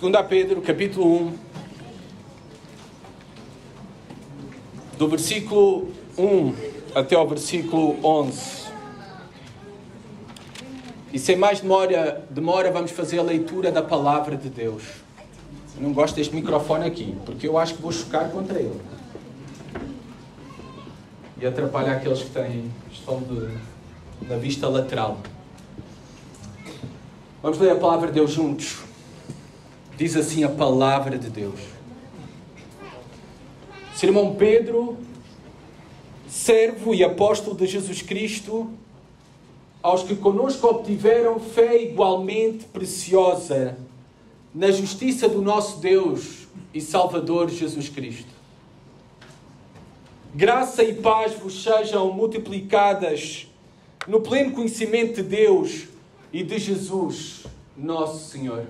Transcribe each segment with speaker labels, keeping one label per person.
Speaker 1: 2 Pedro, capítulo 1, do versículo 1 até ao versículo 11. E sem mais demora, vamos fazer a leitura da palavra de Deus. Eu não gosto deste microfone aqui, porque eu acho que vou chocar contra ele. E atrapalha aqueles que estão na vista lateral. Vamos ler a palavra de Deus juntos. Diz assim a palavra de Deus. Simão Pedro, servo e apóstolo de Jesus Cristo, aos que conosco obtiveram fé igualmente preciosa na justiça do nosso Deus e Salvador Jesus Cristo. Graça e paz vos sejam multiplicadas no pleno conhecimento de Deus e de Jesus, nosso Senhor.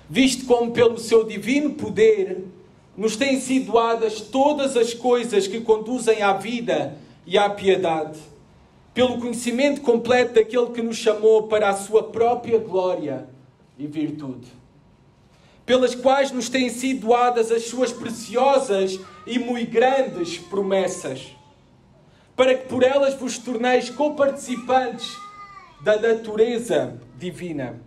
Speaker 1: Visto como pelo seu divino poder nos têm sido doadas todas as coisas que conduzem à vida e à piedade, pelo conhecimento completo daquele que nos chamou para a sua própria glória e virtude, pelas quais nos têm sido doadas as suas preciosas e muito grandes promessas, para que por elas vos torneis coparticipantes da natureza divina,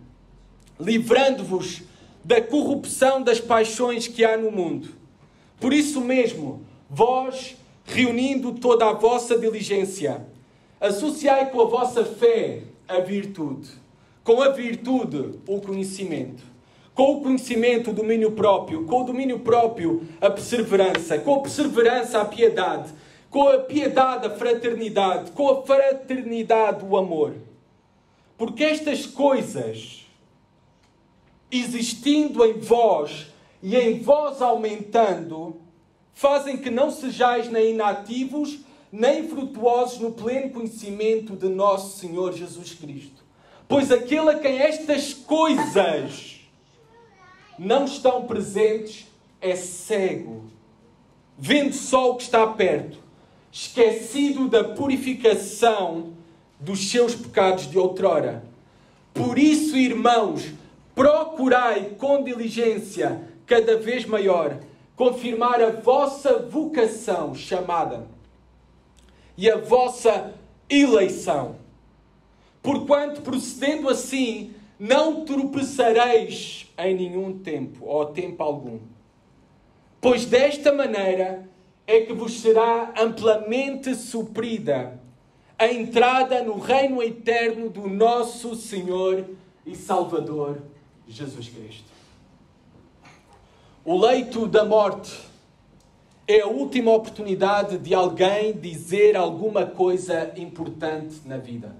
Speaker 1: livrando-vos da corrupção das paixões que há no mundo. Por isso mesmo, vós, reunindo toda a vossa diligência, associai com a vossa fé a virtude, com a virtude o conhecimento, com o conhecimento o domínio próprio, com o domínio próprio a perseverança, com a perseverança a piedade, com a piedade a fraternidade, com a fraternidade o amor. Porque estas coisas, existindo em vós e em vós aumentando, fazem que não sejais nem inativos, nem frutuosos no pleno conhecimento de nosso Senhor Jesus Cristo. Pois aquele a quem estas coisas não estão presentes é cego, vendo só o que está perto, esquecido da purificação dos seus pecados de outrora. Por isso, irmãos, procurai com diligência cada vez maior confirmar a vossa vocação chamada e a vossa eleição. Porquanto, procedendo assim, não tropeçareis em nenhum tempo, ou tempo algum. Pois desta maneira é que vos será amplamente suprida a entrada no reino eterno do nosso Senhor e Salvador Jesus Cristo. O leito da morte é a última oportunidade de alguém dizer alguma coisa importante na vida.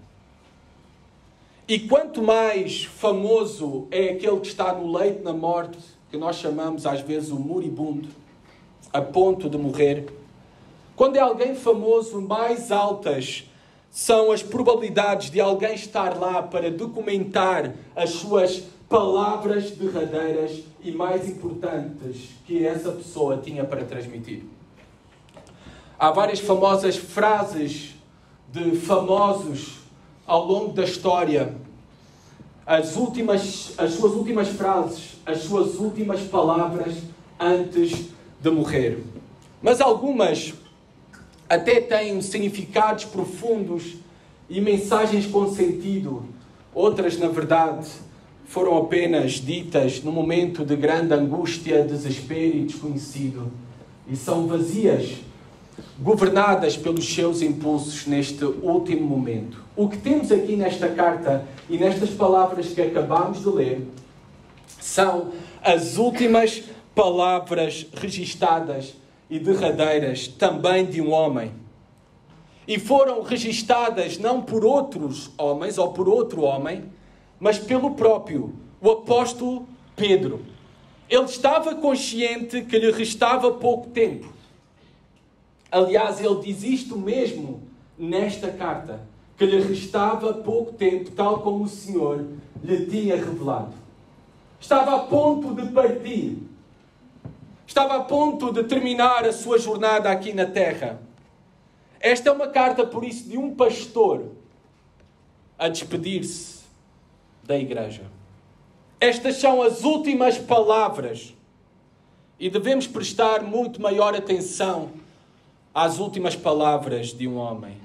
Speaker 1: E quanto mais famoso é aquele que está no leito da morte, que nós chamamos às vezes o moribundo, a ponto de morrer, quando é alguém famoso, mais altas são as probabilidades de alguém estar lá para documentar as suas palavras derradeiras e mais importantes que essa pessoa tinha para transmitir. Há várias famosas frases de famosos ao longo da história. As suas últimas frases, as suas últimas palavras antes de morrer. Mas algumas até têm significados profundos e mensagens com sentido. Outras, na verdade, foram apenas ditas no momento de grande angústia, desespero e desconhecido. E são vazias, governadas pelos seus impulsos neste último momento. O que temos aqui nesta carta e nestas palavras que acabamos de ler são as últimas palavras registadas e derradeiras também de um homem. E foram registadas não por outros homens ou por outro homem, mas pelo próprio, o apóstolo Pedro. Ele estava consciente que lhe restava pouco tempo. Aliás, ele diz isto mesmo nesta carta, que lhe restava pouco tempo, tal como o Senhor lhe tinha revelado. Estava a ponto de partir. Estava a ponto de terminar a sua jornada aqui na terra. Esta é uma carta, por isso, de um pastor a despedir-se da igreja. Estas são as últimas palavras e devemos prestar muito maior atenção às últimas palavras de um homem.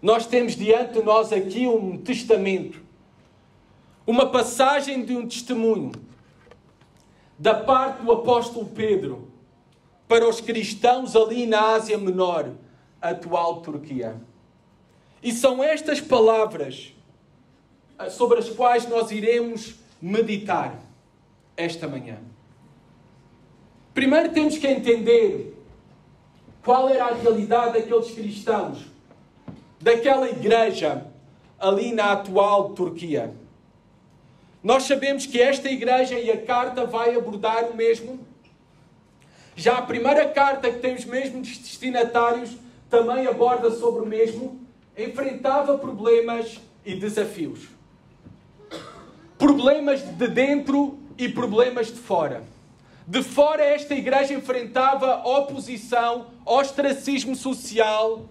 Speaker 1: Nós temos diante de nós aqui um testamento, uma passagem de um testemunho da parte do apóstolo Pedro para os cristãos ali na Ásia Menor, atual Turquia. E são estas palavras sobre as quais nós iremos meditar esta manhã. Primeiro temos que entender qual era a realidade daqueles cristãos, daquela igreja ali na atual Turquia. Nós sabemos que esta igreja e a carta vai abordar o mesmo. Já a primeira carta, que tem os mesmos destinatários, também aborda sobre o mesmo. Enfrentava problemas e desafios. Problemas de dentro e problemas de fora. De fora, esta igreja enfrentava oposição, ostracismo social,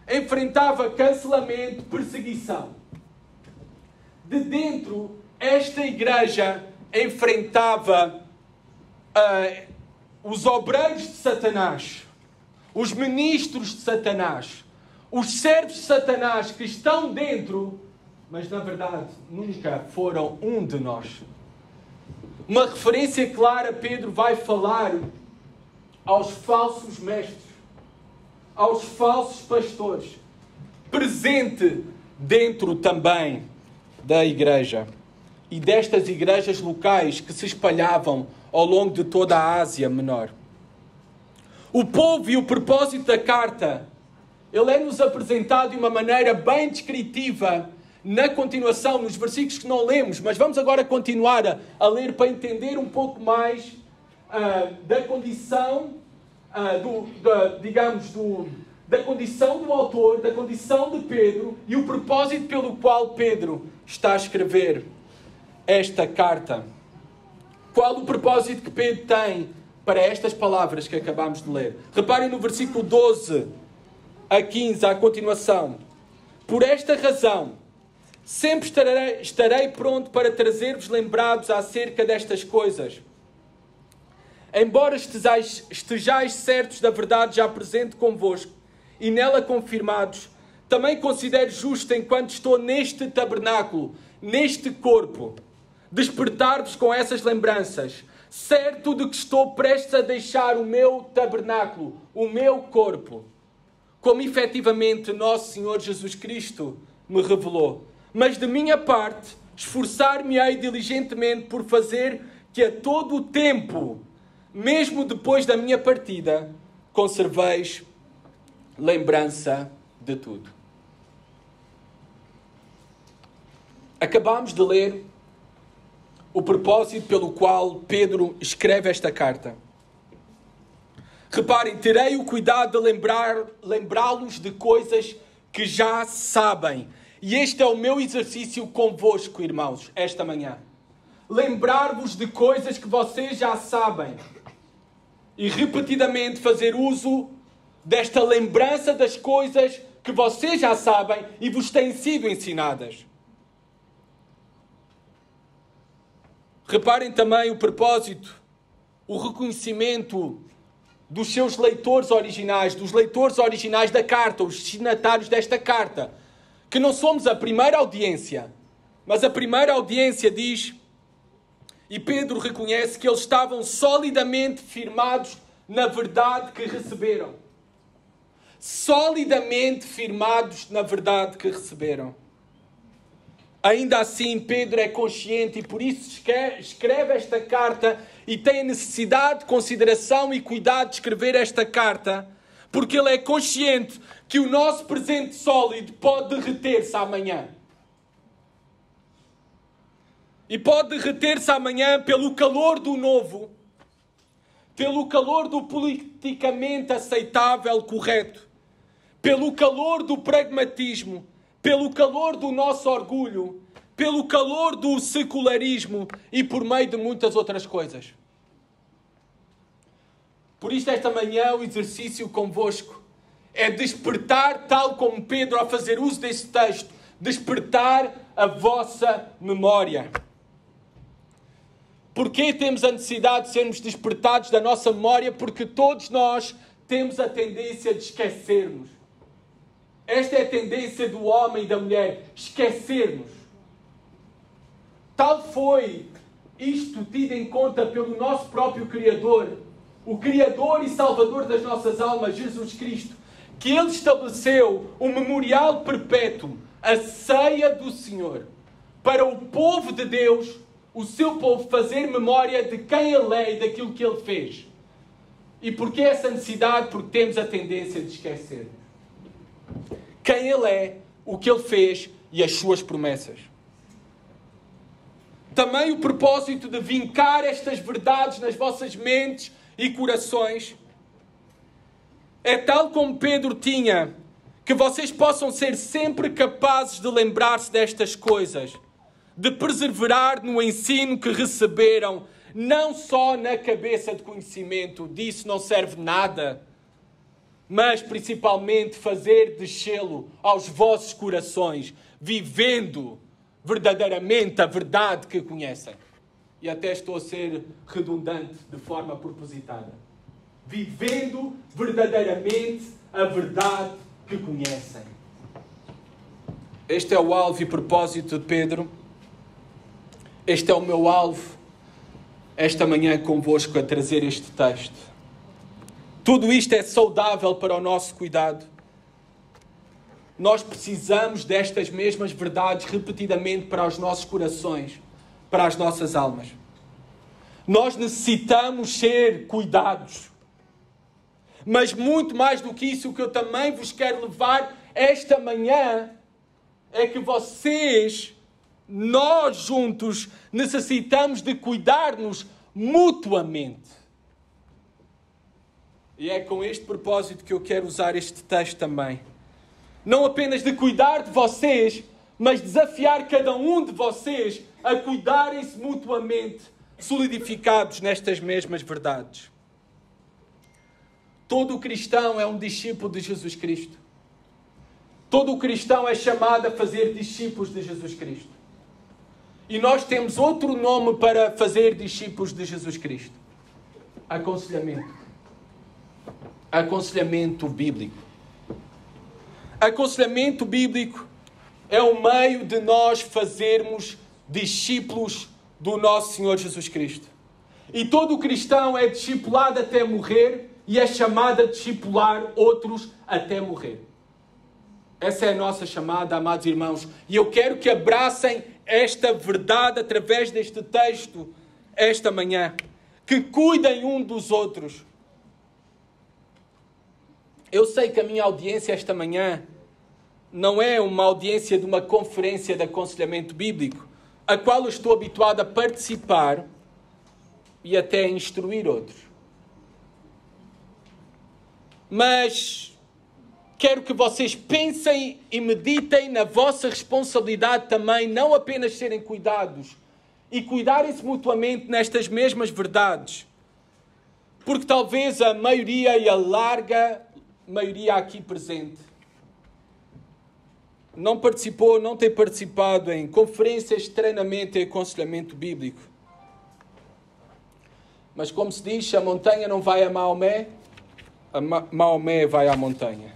Speaker 1: enfrentava cancelamento, perseguição. De dentro, esta igreja enfrentava os obreiros de Satanás, os ministros de Satanás, os servos de Satanás que estão dentro, mas na verdade nunca foram um de nós. Uma referência clara, Pedro vai falar aos falsos mestres, aos falsos pastores, presente dentro também da igreja e destas igrejas locais que se espalhavam ao longo de toda a Ásia Menor. O povo e o propósito da carta, ele é-nos apresentado de uma maneira bem descritiva na continuação, nos versículos que não lemos, mas vamos agora continuar a ler para entender um pouco mais da condição, da condição do autor, da condição de Pedro e o propósito pelo qual Pedro está a escrever esta carta. Qual o propósito que Pedro tem para estas palavras que acabamos de ler? Reparem no versículo 12 a 15, à continuação. Por esta razão, sempre estarei pronto para trazer-vos lembrados acerca destas coisas. Embora estejais certos da verdade já presente convosco e nela confirmados, também considero justo, enquanto estou neste tabernáculo, neste corpo, despertar-vos com essas lembranças, certo de que estou prestes a deixar o meu tabernáculo, o meu corpo, como efetivamente nosso Senhor Jesus Cristo me revelou. Mas de minha parte, esforçar-me-ei diligentemente por fazer que a todo o tempo, mesmo depois da minha partida, conserveis lembrança de tudo. Acabamos de ler o propósito pelo qual Pedro escreve esta carta. Reparem, terei o cuidado de lembrá-los de coisas que já sabem. E este é o meu exercício convosco, irmãos, esta manhã. Lembrar-vos de coisas que vocês já sabem. E repetidamente fazer uso desta lembrança das coisas que vocês já sabem e vos têm sido ensinadas. Reparem também o propósito, o reconhecimento dos seus leitores originais, dos leitores originais da carta, os destinatários desta carta, que não somos a primeira audiência, mas a primeira audiência diz, e Pedro reconhece que eles estavam solidamente firmados na verdade que receberam. Solidamente firmados na verdade que receberam. Ainda assim, Pedro é consciente e por isso escreve esta carta e tem a necessidade de consideração e cuidado de escrever esta carta, porque ele é consciente que o nosso presente sólido pode derreter-se amanhã. E pode derreter-se amanhã pelo calor do novo, pelo calor do politicamente aceitável, correto, pelo calor do pragmatismo, pelo calor do nosso orgulho, pelo calor do secularismo e por meio de muitas outras coisas. Por isto, esta manhã, o exercício convosco é despertar, tal como Pedro, ao fazer uso deste texto, despertar a vossa memória. Porquê temos a necessidade de sermos despertados da nossa memória? Porque todos nós temos a tendência de esquecermos. Esta é a tendência do homem e da mulher, esquecermos. Tal foi isto tido em conta pelo nosso próprio Criador, o Criador e Salvador das nossas almas, Jesus Cristo, que Ele estabeleceu um memorial perpétuo, a ceia do Senhor, para o povo de Deus, o seu povo, fazer memória de quem Ele é e daquilo que Ele fez. E porquê essa necessidade? Porque temos a tendência de esquecer quem Ele é, o que Ele fez e as suas promessas. Também o propósito de vincar estas verdades nas vossas mentes e corações é tal como Pedro tinha, que vocês possam ser sempre capazes de lembrar-se destas coisas, de perseverar no ensino que receberam, não só na cabeça de conhecimento, disso não serve nada, mas principalmente fazer descê-lo aos vossos corações, vivendo verdadeiramente a verdade que conhecem. E até estou a ser redundante de forma propositada. Vivendo verdadeiramente a verdade que conhecem. Este é o alvo e propósito de Pedro. Este é o meu alvo esta manhã convosco a trazer este texto. Tudo isto é saudável para o nosso cuidado. Nós precisamos destas mesmas verdades repetidamente para os nossos corações, para as nossas almas. Nós necessitamos ser cuidados. Mas muito mais do que isso, o que eu também vos quero levar esta manhã é que vocês, nós juntos, necessitamos de cuidar-nos mutuamente. E é com este propósito que eu quero usar este texto também. Não apenas de cuidar de vocês, mas desafiar cada um de vocês a cuidarem-se mutuamente, solidificados nestas mesmas verdades. Todo cristão é um discípulo de Jesus Cristo. Todo cristão é chamado a fazer discípulos de Jesus Cristo. E nós temos outro nome para fazer discípulos de Jesus Cristo. Aconselhamento. Aconselhamento bíblico. Aconselhamento bíblico é o meio de nós fazermos discípulos do nosso Senhor Jesus Cristo. E todo cristão é discipulado até morrer e é chamado a discipular outros até morrer. Essa é a nossa chamada, amados irmãos. E eu quero que abracem esta verdade através deste texto esta manhã. Que cuidem um dos outros. Eu sei que a minha audiência esta manhã não é uma audiência de uma conferência de aconselhamento bíblico, a qual eu estou habituado a participar e até a instruir outros. Mas quero que vocês pensem e meditem na vossa responsabilidade também, não apenas serem cuidados e cuidarem-se mutuamente nestas mesmas verdades. Porque talvez a maioria e a larga maioria aqui presente não participou, não tem participado em conferências de treinamento e aconselhamento bíblico. Mas como se diz, a montanha não vai a Maomé, Maomé vai à montanha.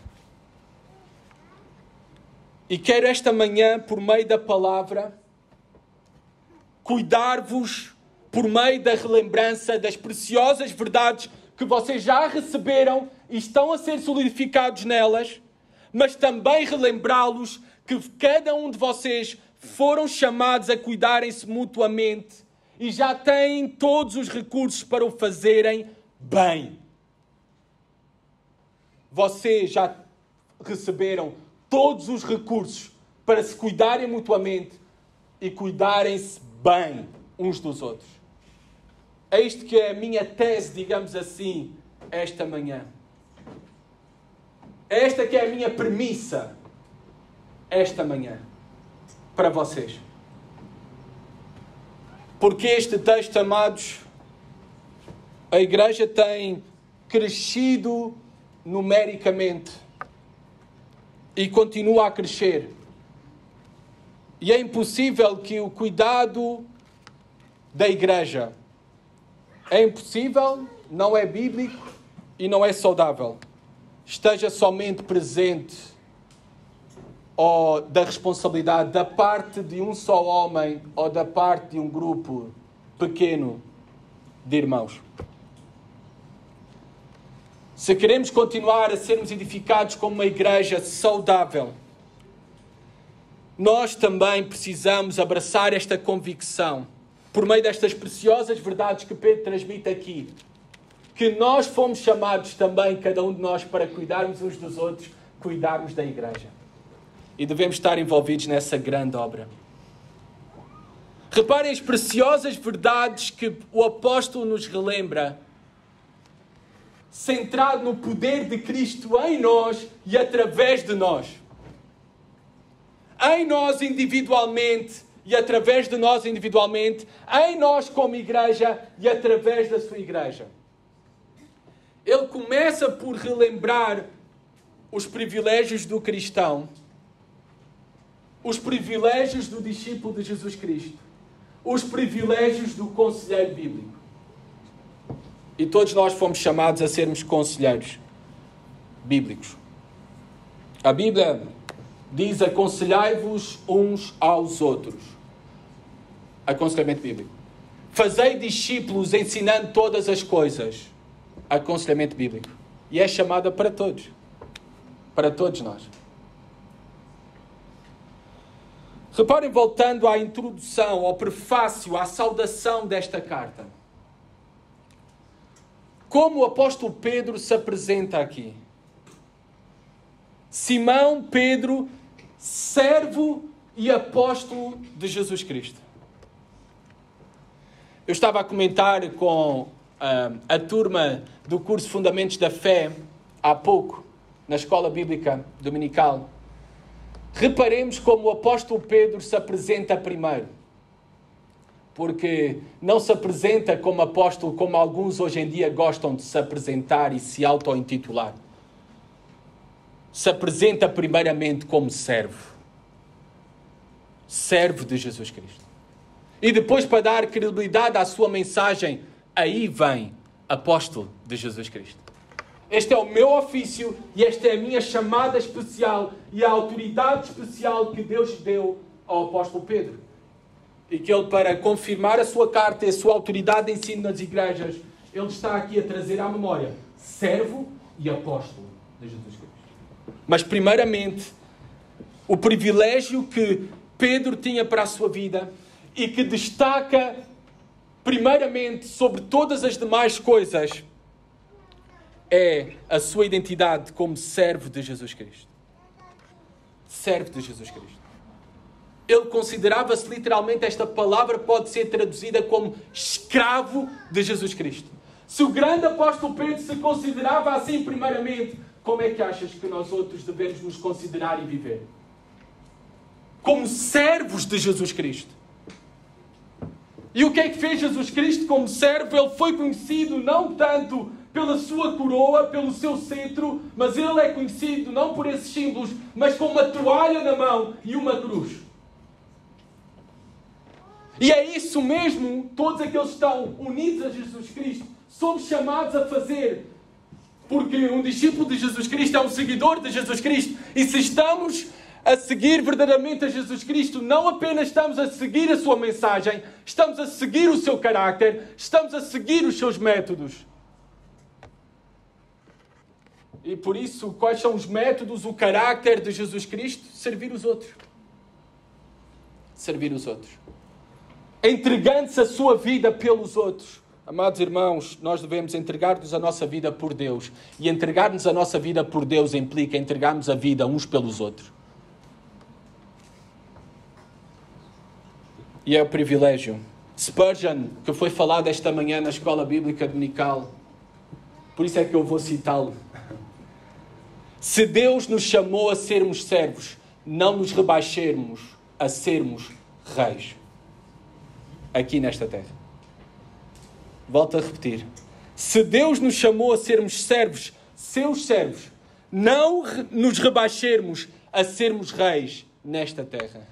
Speaker 1: E quero esta manhã, por meio da palavra, cuidar-vos por meio da relembrança das preciosas verdades que vocês já receberam e estão a ser solidificados nelas, mas também relembrá-los que cada um de vocês foram chamados a cuidarem-se mutuamente e já têm todos os recursos para o fazerem bem. Vocês já receberam todos os recursos para se cuidarem mutuamente e cuidarem-se bem uns dos outros. É isto que é a minha tese, digamos assim, esta manhã. Esta que é a minha premissa esta manhã para vocês. Porque este texto, amados, a igreja tem crescido numericamente e continua a crescer. E é impossível que o cuidado da igreja É impossível, não é bíblico e não é saudável. Esteja somente presente ou da responsabilidade da parte de um só homem ou da parte de um grupo pequeno de irmãos. Se queremos continuar a sermos edificados como uma igreja saudável, nós também precisamos abraçar esta convicção, por meio destas preciosas verdades que Pedro transmite aqui, que nós fomos chamados também, cada um de nós, para cuidarmos uns dos outros, cuidarmos da igreja. E devemos estar envolvidos nessa grande obra. Reparem as preciosas verdades que o apóstolo nos relembra, centrado no poder de Cristo em nós e através de nós. Em nós individualmente e através de nós individualmente, em nós como igreja e através da sua igreja. Ele começa por relembrar os privilégios do cristão, os privilégios do discípulo de Jesus Cristo, os privilégios do conselheiro bíblico. E todos nós fomos chamados a sermos conselheiros bíblicos. A Bíblia diz: aconselhai-vos uns aos outros. Aconselhamento bíblico. Fazei discípulos ensinando todas as coisas. Aconselhamento bíblico. E é chamada para todos. Para todos nós. Reparem, voltando à introdução, ao prefácio, à saudação desta carta. Como o apóstolo Pedro se apresenta aqui? Simão Pedro, servo e apóstolo de Jesus Cristo. Eu estava a comentar com a turma do curso Fundamentos da Fé há pouco, na escola bíblica dominical. Reparemos como o apóstolo Pedro se apresenta primeiro. Porque não se apresenta como apóstolo como alguns hoje em dia gostam de se apresentar e se auto-intitular. Se apresenta primeiramente como servo. Servo de Jesus Cristo. E depois, para dar credibilidade à sua mensagem, aí vem apóstolo de Jesus Cristo. Este é o meu ofício e esta é a minha chamada especial e a autoridade especial que Deus deu ao apóstolo Pedro. E que ele, para confirmar a sua carta e a sua autoridade de ensino nas igrejas, ele está aqui a trazer à memória servo e apóstolo de Jesus Cristo. Mas, primeiramente, o privilégio que Pedro tinha para a sua vida e que destaca, primeiramente, sobre todas as demais coisas, é a sua identidade como servo de Jesus Cristo. Servo de Jesus Cristo. Ele considerava-se literalmente, esta palavra pode ser traduzida como escravo de Jesus Cristo. Se o grande apóstolo Pedro se considerava assim primeiramente, como é que achas que nós outros devemos nos considerar e viver? Como servos de Jesus Cristo. E o que é que fez Jesus Cristo como servo? Ele foi conhecido não tanto pela sua coroa, pelo seu cetro, mas ele é conhecido não por esses símbolos, mas com uma toalha na mão e uma cruz. E é isso mesmo, todos aqueles que estão unidos a Jesus Cristo, somos chamados a fazer. Porque um discípulo de Jesus Cristo é um seguidor de Jesus Cristo. E se estamos a seguir verdadeiramente a Jesus Cristo, não apenas estamos a seguir a sua mensagem, estamos a seguir o seu caráter, estamos a seguir os seus métodos. E por isso, quais são os métodos, o caráter de Jesus Cristo? Servir os outros. Servir os outros. Entregando-se a sua vida pelos outros. Amados irmãos, nós devemos entregar-nos a nossa vida por Deus. E entregar-nos a nossa vida por Deus implica entregarmos a vida uns pelos outros. E é o privilégio. Spurgeon, que foi falado esta manhã na escola bíblica dominical, por isso é que eu vou citá-lo. Se Deus nos chamou a sermos servos, não nos rebaixemos a sermos reis. Aqui nesta terra. Volto a repetir. Se Deus nos chamou a sermos servos, seus servos, não nos rebaixemos a sermos reis nesta terra.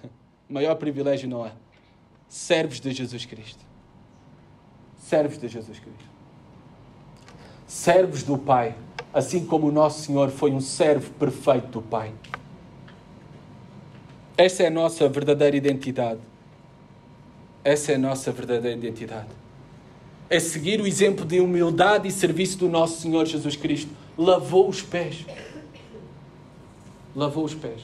Speaker 1: Maior privilégio não há. Servos de Jesus Cristo. servos de Jesus Cristo. Servos do Pai, assim como o nosso Senhor foi um servo perfeito do Pai. Essa é a nossa verdadeira identidade. Essa é a nossa verdadeira identidade. É seguir o exemplo de humildade e serviço do nosso Senhor Jesus Cristo. Lavou os pés. Lavou os pés.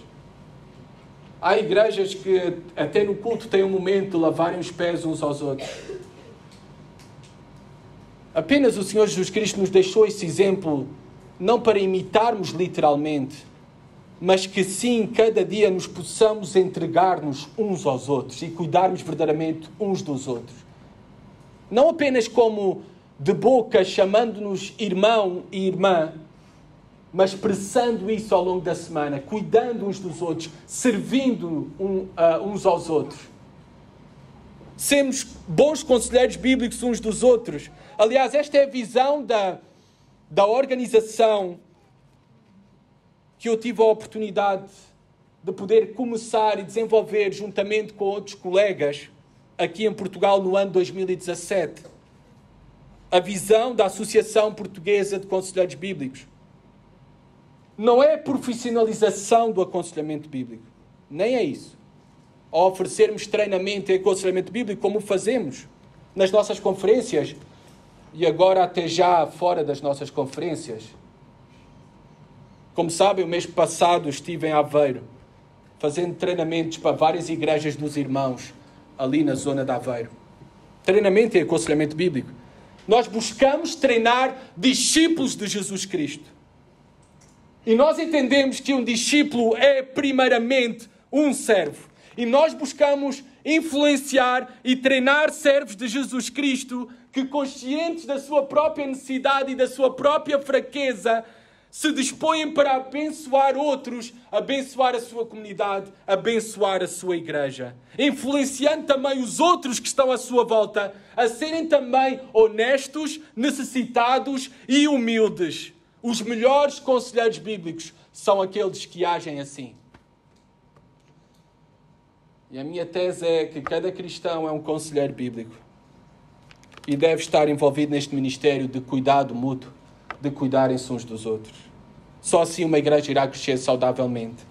Speaker 1: Há igrejas que até no culto têm um momento de lavarem os pés uns aos outros. Apenas o Senhor Jesus Cristo nos deixou esse exemplo, não para imitarmos literalmente, mas que sim, cada dia nos possamos entregar-nos uns aos outros e cuidarmos verdadeiramente uns dos outros. Não apenas como de boca, chamando-nos irmão e irmã, mas expressando isso ao longo da semana, cuidando uns dos outros, servindo uns aos outros. Sermos bons conselheiros bíblicos uns dos outros. Aliás, esta é a visão da organização que eu tive a oportunidade de poder começar e desenvolver juntamente com outros colegas aqui em Portugal no ano 2017. A visão da Associação Portuguesa de Conselheiros Bíblicos. Não é a profissionalização do aconselhamento bíblico. Nem é isso. Ao oferecermos treinamento e aconselhamento bíblico, como fazemos nas nossas conferências, e agora até já fora das nossas conferências. Como sabem, o mês passado estive em Aveiro, fazendo treinamentos para várias igrejas dos irmãos, ali na zona de Aveiro. Treinamento e aconselhamento bíblico. Nós buscamos treinar discípulos de Jesus Cristo. E nós entendemos que um discípulo é primeiramente um servo. E nós buscamos influenciar e treinar servos de Jesus Cristo que, conscientes da sua própria necessidade e da sua própria fraqueza, se dispõem para abençoar outros, abençoar a sua comunidade, abençoar a sua igreja. Influenciando também os outros que estão à sua volta a serem também honestos, necessitados e humildes. Os melhores conselheiros bíblicos são aqueles que agem assim. E a minha tese é que cada cristão é um conselheiro bíblico e deve estar envolvido neste ministério de cuidado mútuo, de cuidarem-se uns dos outros. Só assim uma igreja irá crescer saudavelmente.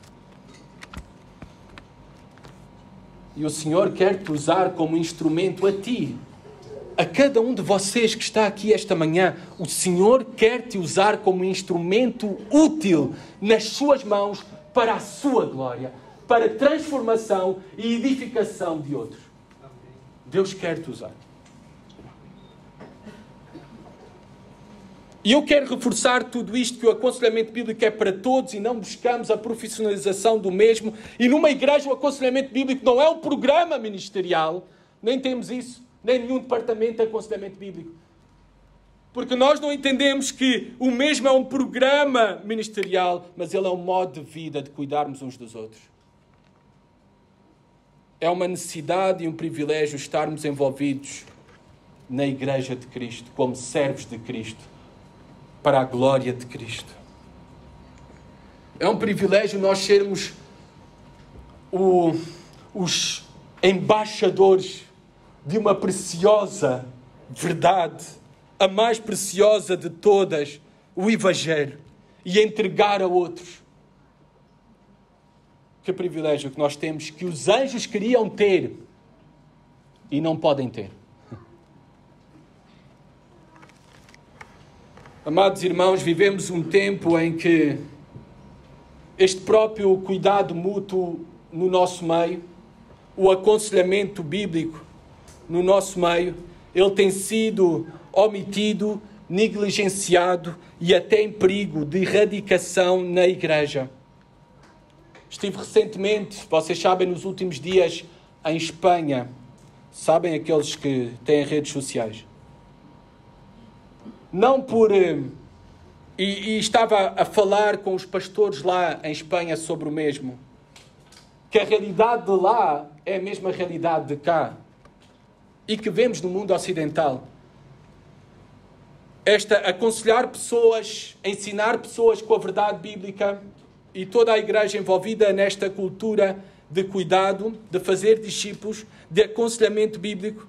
Speaker 1: E o Senhor quer te usar como instrumento a ti. A cada um de vocês que está aqui esta manhã, o Senhor quer te usar como instrumento útil nas suas mãos para a sua glória, para a transformação e edificação de outros. Deus quer te usar. E eu quero reforçar tudo isto, que o aconselhamento bíblico é para todos e não buscamos a profissionalização do mesmo. E numa igreja o aconselhamento bíblico não é um programa ministerial, nem temos isso, nem nenhum departamento de aconselhamento bíblico. Porque nós não entendemos que o mesmo é um programa ministerial, mas ele é um modo de vida de cuidarmos uns dos outros. É uma necessidade e um privilégio estarmos envolvidos na Igreja de Cristo, como servos de Cristo, para a glória de Cristo. É um privilégio nós sermos os embaixadores de uma preciosa verdade, a mais preciosa de todas, o Evangelho, e entregar a outros. Que privilégio que nós temos, que os anjos queriam ter e não podem ter. Amados irmãos, vivemos um tempo em que este próprio cuidado mútuo no nosso meio, o aconselhamento bíblico no nosso meio, ele tem sido omitido, negligenciado e até em perigo de erradicação na igreja. Estive recentemente, vocês sabem, nos últimos dias em Espanha. Sabem aqueles que têm redes sociais. Não por... E estava a falar com os pastores lá em Espanha sobre o mesmo. Que a realidade de lá é a mesma realidade de cá. E que vemos no mundo ocidental. Aconselhar pessoas, ensinar pessoas com a verdade bíblica e toda a igreja envolvida nesta cultura de cuidado, de fazer discípulos, de aconselhamento bíblico,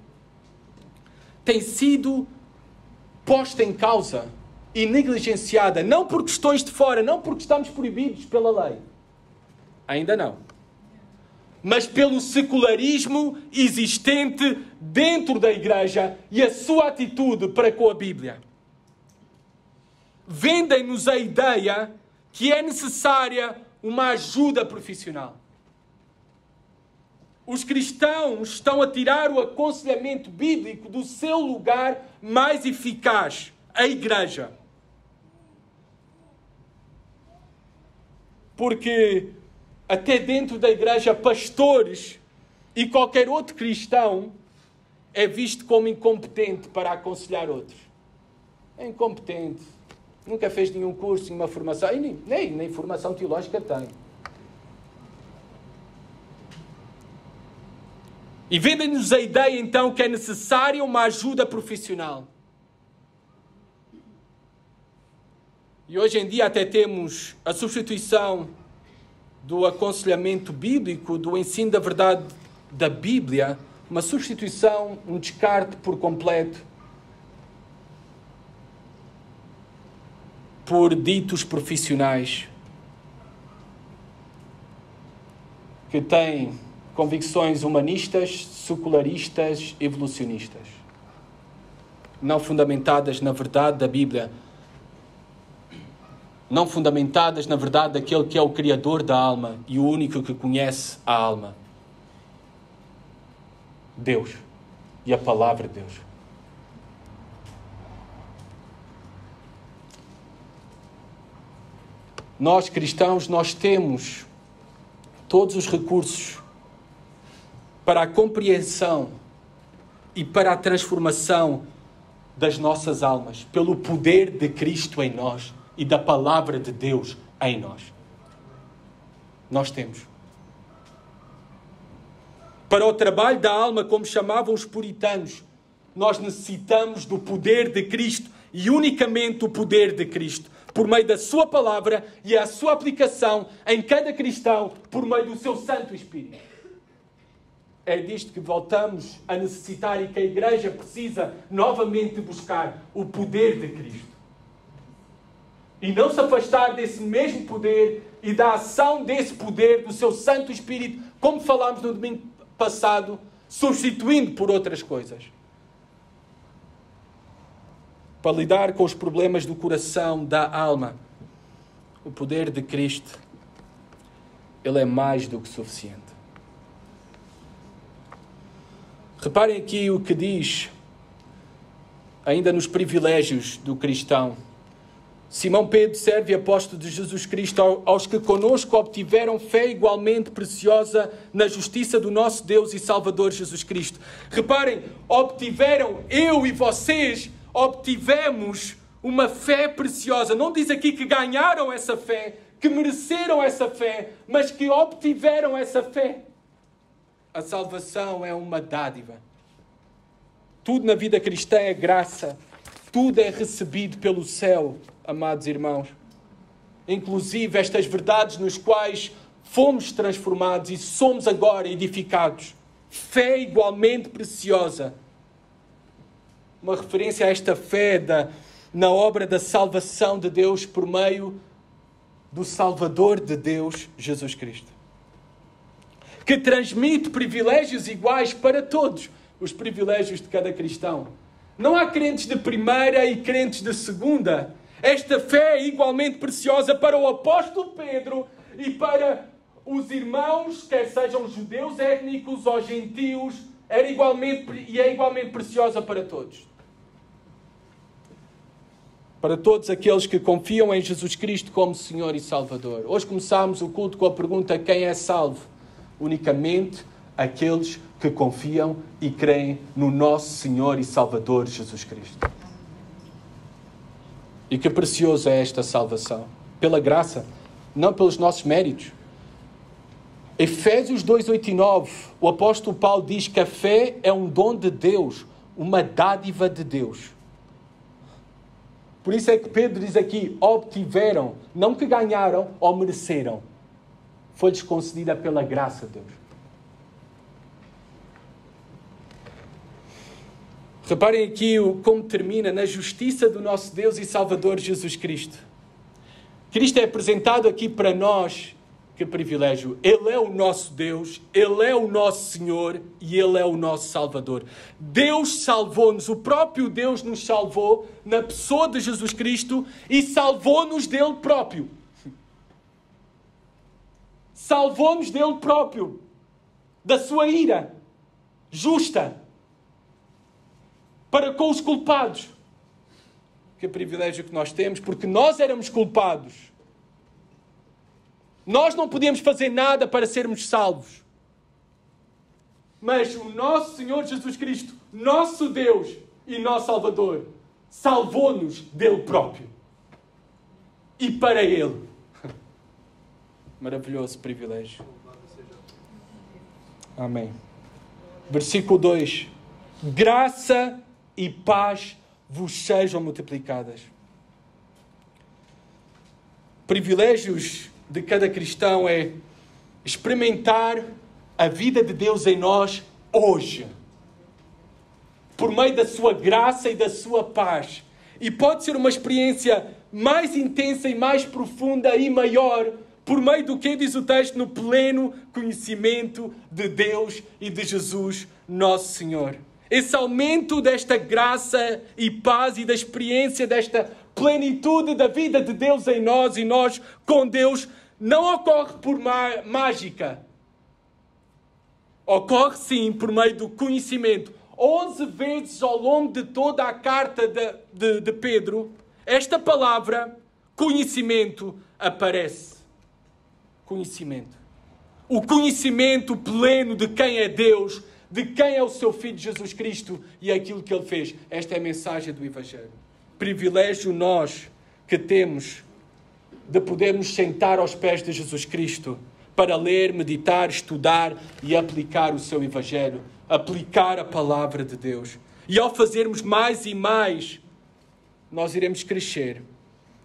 Speaker 1: tem sido posta em causa e negligenciada, não por questões de fora, não porque estamos proibidos pela lei. Ainda não. Mas pelo secularismo existente dentro da igreja e a sua atitude para com a Bíblia. Vendem-nos a ideia que é necessária uma ajuda profissional. Os cristãos estão a tirar o aconselhamento bíblico do seu lugar mais eficaz, a igreja. Porque até dentro da igreja, pastores e qualquer outro cristão é visto como incompetente para aconselhar outros. É incompetente. Nunca fez nenhum curso, nenhuma formação. E nem formação teológica tem. E vendem-nos a ideia, então, que é necessária uma ajuda profissional. E hoje em dia até temos a substituição do aconselhamento bíblico, do ensino da verdade da Bíblia, uma substituição, um descarte por completo por ditos profissionais que têm convicções humanistas, secularistas, evolucionistas, não fundamentadas na verdade da Bíblia, não fundamentadas na verdade daquele que é o Criador da alma e o único que conhece a alma. Deus e a Palavra de Deus. Nós cristãos, nós temos todos os recursos para a compreensão e para a transformação das nossas almas, pelo poder de Cristo em nós e da Palavra de Deus em nós. Nós temos. Para o trabalho da alma, como chamavam os puritanos, nós necessitamos do poder de Cristo e unicamente o poder de Cristo, por meio da sua palavra e a sua aplicação em cada cristão, por meio do seu Santo Espírito. É disto que voltamos a necessitar e que a Igreja precisa novamente buscar o poder de Cristo. E não se afastar desse mesmo poder e da ação desse poder, do seu Santo Espírito, como falámos no domingo passado, substituindo por outras coisas. Para lidar com os problemas do coração, da alma, o poder de Cristo, ele é mais do que suficiente. Reparem aqui o que diz, ainda nos privilégios do cristão. Simão Pedro, servo e apóstolo de Jesus Cristo, aos que conosco obtiveram fé igualmente preciosa na justiça do nosso Deus e Salvador Jesus Cristo. Reparem, obtiveram, eu e vocês, obtivemos uma fé preciosa. Não diz aqui que ganharam essa fé, que mereceram essa fé, mas que obtiveram essa fé. A salvação é uma dádiva. Tudo na vida cristã é graça. Tudo é recebido pelo céu, amados irmãos. Inclusive estas verdades nos quais fomos transformados e somos agora edificados. Fé igualmente preciosa. Uma referência a esta fé na obra da salvação de Deus por meio do Salvador de Deus, Jesus Cristo. Que transmite privilégios iguais para todos, os privilégios de cada cristão. Não há crentes de primeira e crentes de segunda. Esta fé é igualmente preciosa para o apóstolo Pedro e para os irmãos, quer sejam judeus étnicos ou gentios, é igualmente preciosa para todos. Para todos aqueles que confiam em Jesus Cristo como Senhor e Salvador. Hoje começámos o culto com a pergunta: quem é salvo? Unicamente aqueles que confiam e creem no nosso Senhor e Salvador Jesus Cristo. E que preciosa é esta salvação. Pela graça, não pelos nossos méritos. Efésios 2, 8 e 9, o apóstolo Paulo diz que a fé é um dom de Deus, uma dádiva de Deus. Por isso é que Pedro diz aqui, obtiveram, não que ganharam ou mereceram. Foi-lhes concedida pela graça de Deus. Reparem aqui como termina, na justiça do nosso Deus e Salvador Jesus Cristo. Cristo é apresentado aqui para nós. Que privilégio! Ele é o nosso Deus, Ele é o nosso Senhor e Ele é o nosso Salvador. Deus salvou-nos, o próprio Deus nos salvou na pessoa de Jesus Cristo e salvou-nos dele próprio. Salvou-nos dele próprio, da sua ira justa, para com os culpados. Que privilégio que nós temos, porque nós éramos culpados. Nós não podíamos fazer nada para sermos salvos. Mas o nosso Senhor Jesus Cristo, nosso Deus e nosso Salvador, salvou-nos dele próprio. E para Ele. Maravilhoso privilégio. Amém. Versículo 2. Graça e paz vos sejam multiplicadas. Privilégios de cada cristão é experimentar a vida de Deus em nós hoje, por meio da sua graça e da sua paz. E pode ser uma experiência mais intensa e mais profunda e maior, por meio do que diz o texto, no pleno conhecimento de Deus e de Jesus, nosso Senhor. Esse aumento desta graça e paz e da experiência desta plenitude da vida de Deus em nós e nós com Deus não ocorre por mágica. Ocorre sim por meio do conhecimento. 11 vezes ao longo de toda a carta de Pedro, esta palavra, conhecimento, aparece. Conhecimento. O conhecimento pleno de quem é Deus, de quem é o seu Filho Jesus Cristo e aquilo que Ele fez. Esta é a mensagem do Evangelho. Privilégio nós que temos de podermos sentar aos pés de Jesus Cristo para ler, meditar, estudar e aplicar o seu Evangelho, aplicar a palavra de Deus. E ao fazermos mais e mais, nós iremos crescer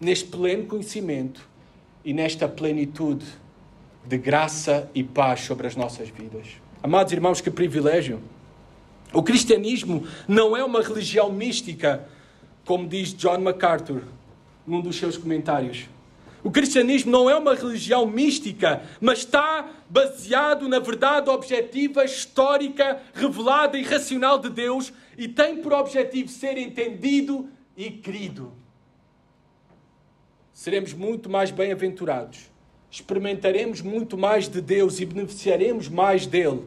Speaker 1: neste pleno conhecimento e nesta plenitude de graça e paz sobre as nossas vidas. Amados irmãos, que privilégio! O cristianismo não é uma religião mística, como diz John MacArthur num dos seus comentários. O cristianismo não é uma religião mística, mas está baseado na verdade objetiva, histórica, revelada e racional de Deus e tem por objetivo ser entendido e querido. Seremos muito mais bem-aventurados, experimentaremos muito mais de Deus e beneficiaremos mais dele